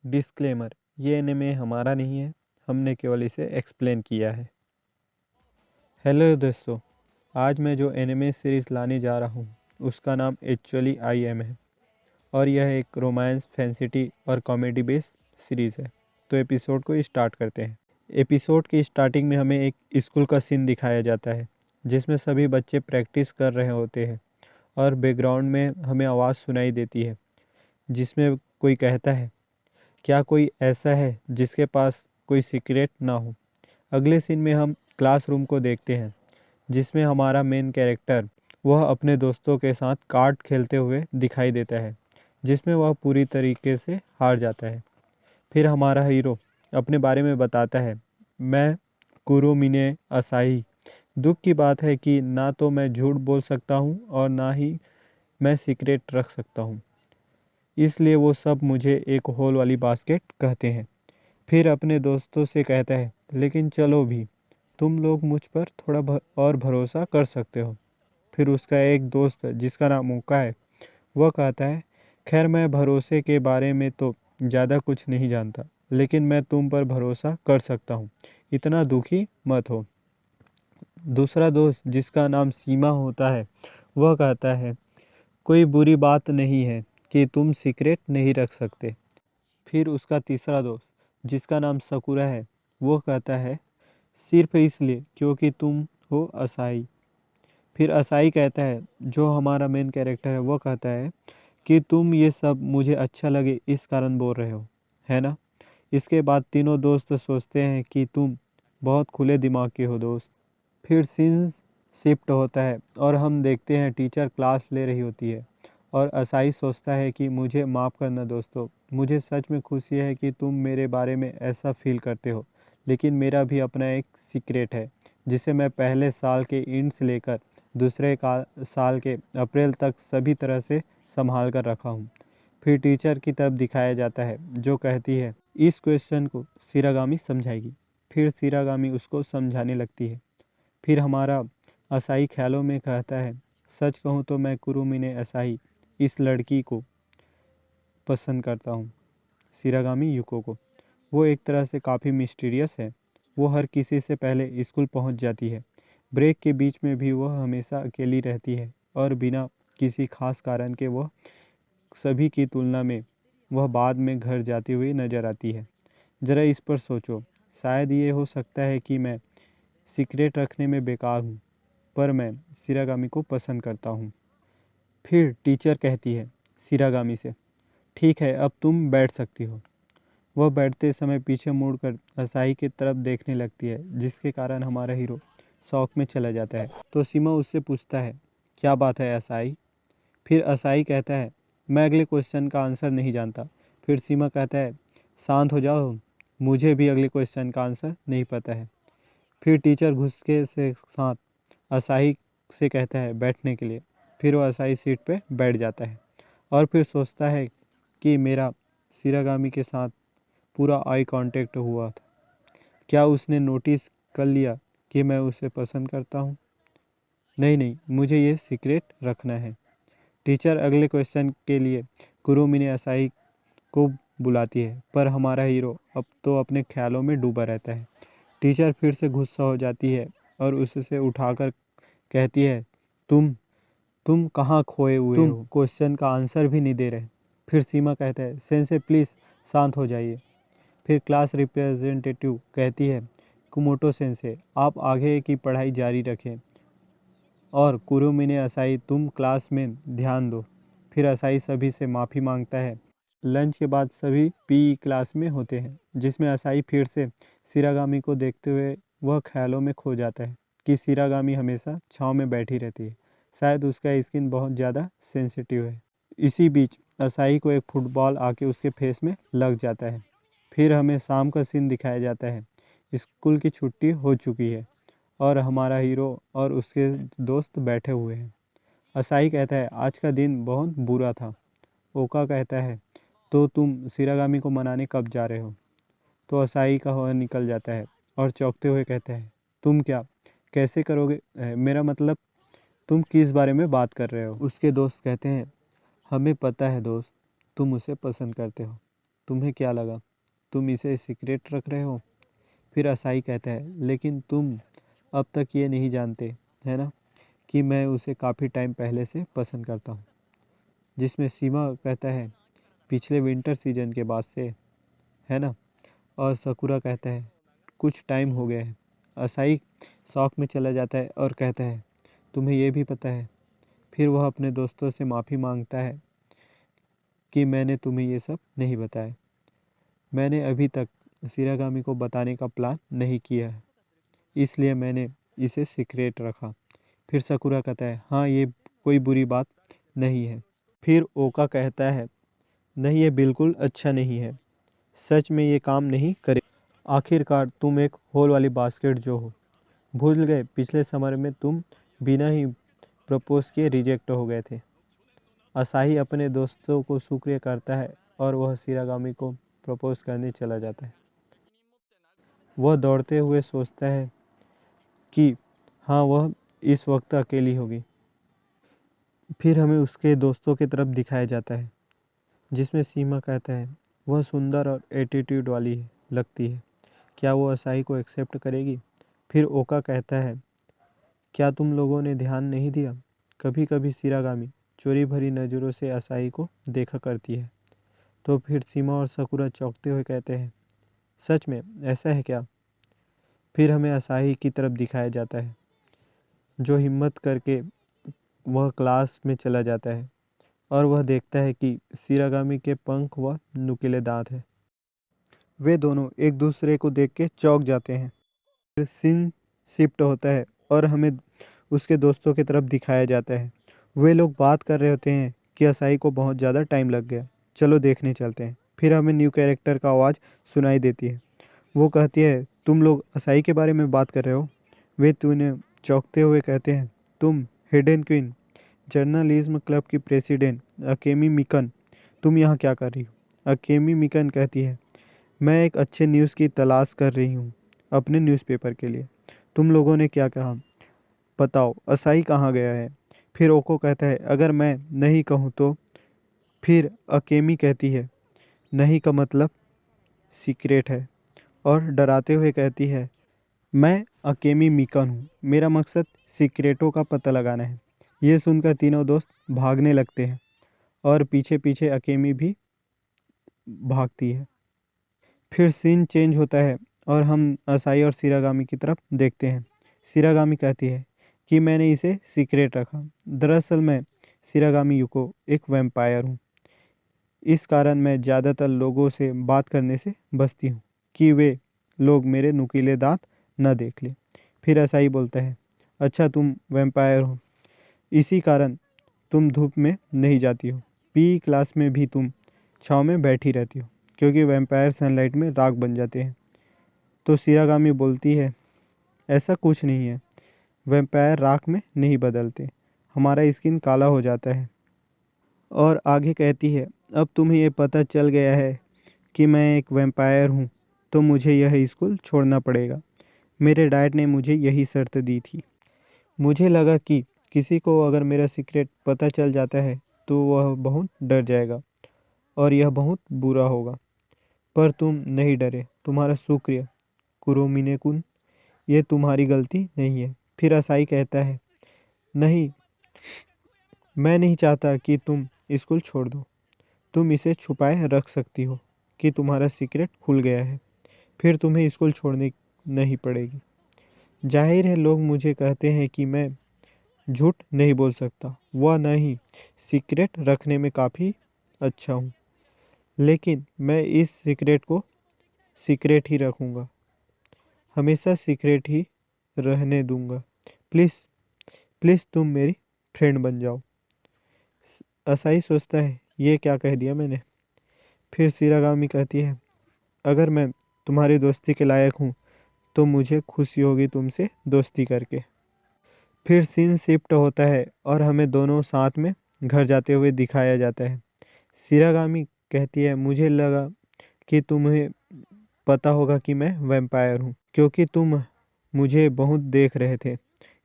Disclaimer, ये anime हमारा नहीं है, हमने केवल इसे एक्सप्लेन किया है। हेलो दोस्तों, आज मैं जो एनिमे सीरीज़ लाने जा रहा हूँ उसका नाम एक्चुअली आई एम है और यह एक रोमांस, फैंसिटी और कॉमेडी बेस्ड सीरीज़ है। तो एपिसोड को स्टार्ट करते हैं। एपिसोड की स्टार्टिंग में हमें एक स्कूल का सीन दिखाया जाता है जिसमें सभी बच्चे प्रैक्टिस कर रहे होते हैं और बैकग्राउंड में हमें आवाज़ सुनाई देती है जिसमें कोई कहता है, क्या कोई ऐसा है जिसके पास कोई सीक्रेट ना हो। अगले सीन में हम क्लासरूम को देखते हैं जिसमें हमारा मेन कैरेक्टर वह अपने दोस्तों के साथ कार्ड खेलते हुए दिखाई देता है जिसमें वह पूरी तरीके से हार जाता है। फिर हमारा हीरो अपने बारे में बताता है, मैं कुरुमिने असाही। दुख की बात है कि ना तो मैं झूठ बोल सकता हूँ और ना ही मैं सीक्रेट रख सकता हूँ, इसलिए वो सब मुझे एक होल वाली बास्केट कहते हैं। फिर अपने दोस्तों से कहता है, लेकिन चलो भी, तुम लोग मुझ पर थोड़ा और भरोसा कर सकते हो। फिर उसका एक दोस्त जिसका नाम ओका है वह कहता है, खैर मैं भरोसे के बारे में तो ज़्यादा कुछ नहीं जानता, लेकिन मैं तुम पर भरोसा कर सकता हूँ, इतना दुखी मत हो। दूसरा दोस्त जिसका नाम सीमा होता है वह कहता है, कोई बुरी बात नहीं है कि तुम सीक्रेट नहीं रख सकते। फिर उसका तीसरा दोस्त जिसका नाम सकुरा है वो कहता है, सिर्फ इसलिए क्योंकि तुम हो असाई। फिर असाई कहता है, जो हमारा मेन कैरेक्टर है वो कहता है कि तुम ये सब मुझे अच्छा लगे इस कारण बोल रहे हो, है ना। इसके बाद तीनों दोस्त सोचते हैं कि तुम बहुत खुले दिमाग के हो दोस्त। फिर सीन शिफ्ट होता है और हम देखते हैं टीचर क्लास ले रही होती है और असाई सोचता है कि मुझे माफ़ करना दोस्तों, मुझे सच में खुशी है कि तुम मेरे बारे में ऐसा फील करते हो, लेकिन मेरा भी अपना एक सीक्रेट है जिसे मैं पहले साल के एंड से लेकर दूसरे साल के अप्रैल तक सभी तरह से संभाल कर रखा हूँ। फिर टीचर की तरफ दिखाया जाता है जो कहती है, इस क्वेश्चन को सिरागामी समझाएगी। फिर सिरागामी उसको समझाने लगती है। फिर हमारा असाई ख्यालों में कहता है, सच कहूँ तो मैं कुरुमिने असाई इस लड़की को पसंद करता हूँ, सिरागामी युको को। वो एक तरह से काफ़ी मिस्टीरियस है। वो हर किसी से पहले स्कूल पहुँच जाती है। ब्रेक के बीच में भी वह हमेशा अकेली रहती है और बिना किसी खास कारण के वह सभी की तुलना में वह बाद में घर जाती हुई नजर आती है। ज़रा इस पर सोचो, शायद ये हो सकता है कि मैं सीक्रेट रखने में बेकार हूँ, पर मैं सिरागामी को पसंद करता हूँ। फिर टीचर कहती है सिरागामी से, ठीक है अब तुम बैठ सकती हो। वह बैठते समय पीछे मुड़कर असाई की तरफ देखने लगती है जिसके कारण हमारा हीरो शौक में चला जाता है। तो सीमा उससे पूछता है, क्या बात है असाई। फिर असाई कहता है, मैं अगले क्वेश्चन का आंसर नहीं जानता। फिर सीमा कहता है, शांत हो जाओ, मुझे भी अगले क्वेश्चन का आंसर नहीं पता है। फिर टीचर गुस्से से साथ असाई से कहता है बैठने के लिए। फिर वो असाई सीट पे बैठ जाता है और फिर सोचता है कि मेरा सिरागामी के साथ पूरा आई कांटेक्ट हुआ था, क्या उसने नोटिस कर लिया कि मैं उसे पसंद करता हूँ। नहीं नहीं, मुझे ये सीक्रेट रखना है। टीचर अगले क्वेश्चन के लिए कुरुमिने असाई को बुलाती है, पर हमारा हीरो अब तो अपने ख्यालों में डूबा रहता है। टीचर फिर से गुस्सा हो जाती है और उससे उठाकर कहती है, तुम कहाँ खोए हुए हो, तुम क्वेश्चन का आंसर भी नहीं दे रहे। फिर सीमा कहता है, सेंसे प्लीज़ शांत हो जाइए। फिर क्लास रिप्रेजेंटेटिव कहती है, कुमोटो सेंसे आप आगे की पढ़ाई जारी रखें और कुरुमिने असाई तुम क्लास में ध्यान दो। फिर असाई सभी से माफ़ी मांगता है। लंच के बाद सभी पीई क्लास में होते हैं जिसमें असाई फिर से सिरागामी को देखते हुए वह ख्यालों में खो जाता है कि सिरागामी हमेशा छाँव में बैठी रहती है, शायद उसका स्किन बहुत ज़्यादा सेंसिटिव है। इसी बीच असाई को एक फुटबॉल आके उसके फेस में लग जाता है। फिर हमें शाम का सीन दिखाया जाता है। स्कूल की छुट्टी हो चुकी है और हमारा हीरो और उसके दोस्त बैठे हुए हैं। असाई कहता है, आज का दिन बहुत बुरा था। ओका कहता है, तो तुम सिरागामी को मनाने कब जा रहे हो। तो असाई का हवा निकल जाता है और चौंकते हुए कहता है, तुम क्या, कैसे करोगे, मेरा मतलब तुम किस बारे में बात कर रहे हो। उसके दोस्त कहते हैं, हमें पता है दोस्त, तुम उसे पसंद करते हो, तुम्हें क्या लगा, तुम इसे सीक्रेट रख रहे हो? फिर असाई कहता है, लेकिन तुम अब तक ये नहीं जानते, है ना, कि मैं उसे काफ़ी टाइम पहले से पसंद करता हूँ। जिसमें सीमा कहता है, पिछले विंटर सीजन के बाद से, है ना। और सकुरा कहता है, कुछ टाइम हो गया है। असाई शौक में चला जाता है और कहता है, तुम्हें ये भी पता है? फिर वह अपने दोस्तों से माफ़ी मांगता है कि मैंने तुम्हें ये सब नहीं बताया। मैंने अभी तक शिरागामी को बताने का प्लान नहीं किया है, इसलिए मैंने इसे सीक्रेट रखा। फिर सकुरा कहता है, हाँ, ये कोई बुरी बात नहीं है। फिर ओका कहता है, नहीं, ये बिल्कुल अच्छा नहीं है। सच में ये काम नहीं करे। आखिरकार तुम एक होल वाली बास्केट जो हो, भूल गए पिछले समर में तुम बिना ही प्रपोज किए रिजेक्ट हो गए थे। असाही अपने दोस्तों को शुक्रिया करता है और वह शिरागामी को प्रपोज करने चला जाता है। वह दौड़ते हुए सोचता है कि हाँ, वह इस वक्त अकेली होगी। फिर हमें उसके दोस्तों की तरफ दिखाया जाता है, जिसमें सीमा कहता है, वह सुंदर और एटीट्यूड वाली लगती है, क्या वो असाही को एक्सेप्ट करेगी? फिर ओका कहता है, क्या तुम लोगों ने ध्यान नहीं दिया, कभी कभी शिरागामी चोरी भरी नज़रों से असाही को देखा करती है। तो फिर सीमा और सकुरा चौंकते हुए कहते हैं, सच में ऐसा है क्या? फिर हमें असाही की तरफ दिखाया जाता है, जो हिम्मत करके वह क्लास में चला जाता है और वह देखता है कि शिरागामी के पंख व नुकीले दांत हैं। वे दोनों एक दूसरे को देख के चौंक जाते हैं। फिर सीन शिफ्ट होता है और हमें उसके दोस्तों की तरफ दिखाया जाता है। वे लोग बात कर रहे होते हैं कि असाई को बहुत ज़्यादा टाइम लग गया, चलो देखने चलते हैं। फिर हमें न्यू कैरेक्टर का आवाज़ सुनाई देती है। वो कहती है, तुम लोग असाई के बारे में बात कर रहे हो? वे तूने चौंकते हुए कहते हैं, तुम हिडन क्वीन जर्नलिज्म क्लब की प्रेसिडेंट अकेमी मिकन, तुम यहाँ क्या कर रही हो? अकेमी मिकन कहती है, मैं एक अच्छे न्यूज़ की तलाश कर रही हूँ अपने न्यूज़पेपर के लिए। तुम लोगों ने क्या कहा, बताओ असाई कहाँ गया है? फिर ओको कहता है, अगर मैं नहीं कहूँ तो? फिर अकेमी कहती है, नहीं का मतलब सीक्रेट है, और डराते हुए कहती है, मैं अकेमी मिकन हूँ, मेरा मकसद सीक्रेटों का पता लगाना है। ये सुनकर तीनों दोस्त भागने लगते हैं और पीछे पीछे अकेमी भी भागती है। फिर सीन चेंज होता है और हम असाई और शिरागामी की तरफ देखते हैं। शिरागामी कहती है कि मैंने इसे सीक्रेट रखा। दरअसल मैं शिरागामी युको एक वैम्पायर हूँ। इस कारण मैं ज़्यादातर लोगों से बात करने से बचती हूँ कि वे लोग मेरे नुकीले दांत न देख लें। फिर असाई बोलता है, अच्छा तुम वैम्पायर हो, इसी कारण तुम धूप में नहीं जाती हो, पी क्लास में भी तुम छाँव में बैठी रहती हो, क्योंकि वैम्पायर सनलाइट में राख बन जाते हैं। तो शिरागामी बोलती है, ऐसा कुछ नहीं है, वैम्पायर राख में नहीं बदलते, हमारा स्किन काला हो जाता है। और आगे कहती है, अब तुम्हें ये पता चल गया है कि मैं एक वैम्पायर हूँ, तो मुझे यह स्कूल छोड़ना पड़ेगा। मेरे डैड ने मुझे यही शर्त दी थी। मुझे लगा कि किसी को अगर मेरा सीक्रेट पता चल जाता है तो वह बहुत डर जाएगा और यह बहुत बुरा होगा। पर तुम नहीं डरे, तुम्हारा शुक्रिया कुरोमिने कुन, ये तुम्हारी गलती नहीं है। फिर असाई कहता है, नहीं, मैं नहीं चाहता कि तुम स्कूल छोड़ दो, तुम इसे छुपाए रख सकती हो कि तुम्हारा सीक्रेट खुल गया है, फिर तुम्हें स्कूल छोड़ने नहीं पड़ेगी। जाहिर है लोग मुझे कहते हैं कि मैं झूठ नहीं बोल सकता, वह नहीं, सीक्रेट रखने में काफ़ी अच्छा हूँ, लेकिन मैं इस सीक्रेट को सीक्रेट ही रखूँगा, हमेशा सीक्रेट ही रहने दूंगा। प्लीज़ प्लीज़ तुम मेरी फ्रेंड बन जाओ। असाई सोचता है, ये क्या कह दिया मैंने। फिर शिरागामी कहती है, अगर मैं तुम्हारी दोस्ती के लायक हूँ तो मुझे खुशी होगी तुमसे दोस्ती करके। फिर सीन शिफ्ट होता है और हमें दोनों साथ में घर जाते हुए दिखाया जाता है। शिरागामी कहती है, मुझे लगा कि तुम्हें पता होगा कि मैं वैम्पायर हूँ, क्योंकि तुम मुझे बहुत देख रहे थे।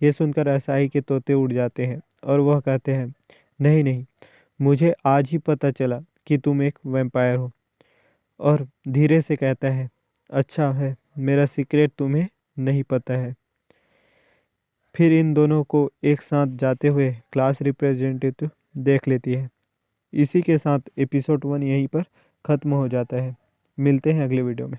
ये सुनकर असाई के तोते उड़ जाते हैं और वह कहते हैं, नहीं नहीं, मुझे आज ही पता चला कि तुम एक वैम्पायर हो। और धीरे से कहता है, अच्छा है मेरा सीक्रेट तुम्हें नहीं पता है। फिर इन दोनों को एक साथ जाते हुए क्लास रिप्रेजेंटेटिव देख लेती है। इसी के साथ एपिसोड 1 यहीं पर ख़त्म हो जाता है। मिलते हैं अगले वीडियो में।